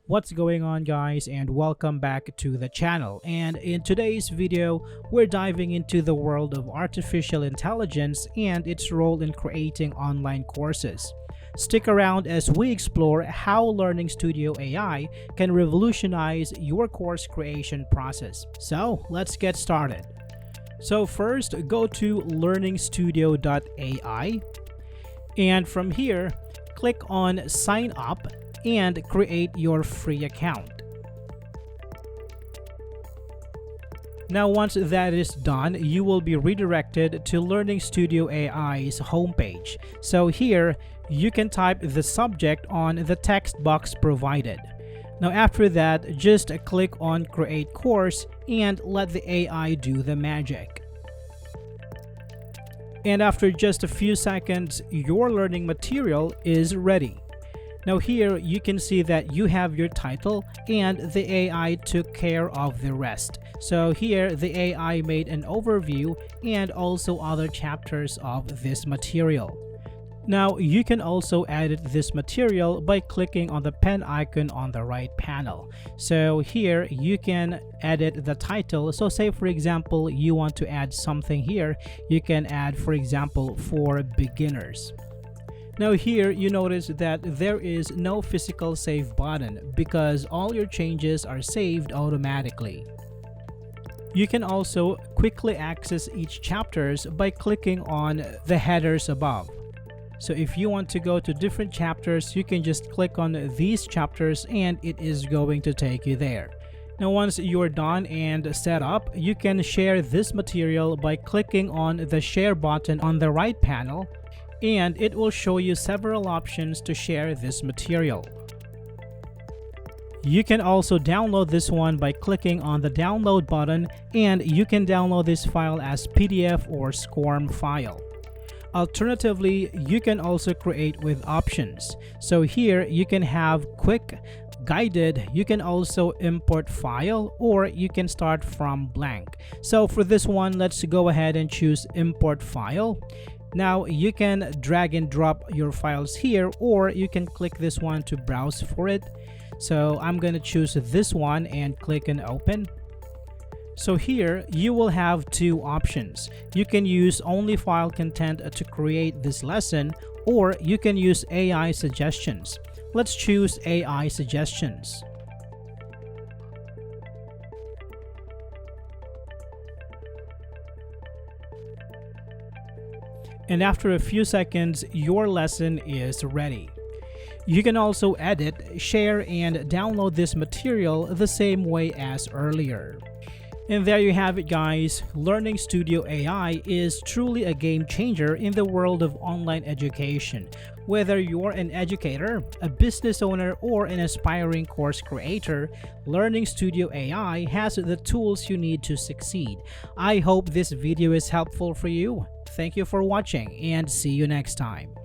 What's going on, guys, and welcome back to the channel. And in today's video, we're diving into the world of artificial intelligence and its role in creating online courses. Stick around as we explore how Learning Studio AI can revolutionize your course creation process. So let's get started. So first, go to learningstudio.ai, and from here, click on Sign Up and create your free account. Now once that is done, you will be redirected to Learning Studio AI's homepage. So here, you can type the subject on the text box provided. Now after that, just click on Create Course and let the AI do the magic. And after just a few seconds, your learning material is ready. Now here you can see that you have your title and the AI took care of the rest. So here the AI made an overview and also other chapters of this material. Now you can also edit this material by clicking on the pen icon on the right panel. So here you can edit the title. So say for example you want to add something here, you can add for example for beginners. Now here you notice that there is no physical save button because all your changes are saved automatically. You can also quickly access each chapters by clicking on the headers above. So if you want to go to different chapters, you can just click on these chapters and it is going to take you there. Now once you're done and set up, you can share this material by clicking on the share button on the right panel, and it will show you several options to share this material. You can also download this one by clicking on the download button, and you can download this file as PDF or SCORM file. Alternatively, you can also create with options. So here you can have quick, guided, you can also import file, or you can start from blank. So for this one, let's go ahead and choose import file. Now you can drag and drop your files here, or you can click this one to browse for it. So I'm going to choose this one and click on open. So here you will have two options. You can use only file content to create this lesson, or you can use AI suggestions. Let's choose AI suggestions. And after a few seconds, your lesson is ready. You can also edit, share, and download this material the same way as earlier. And there you have it, guys. Learning Studio AI is truly a game changer in the world of online education. Whether you're an educator, a business owner, or an aspiring course creator, Learning Studio AI has the tools you need to succeed. I hope this video is helpful for you. Thank you for watching and see you next time.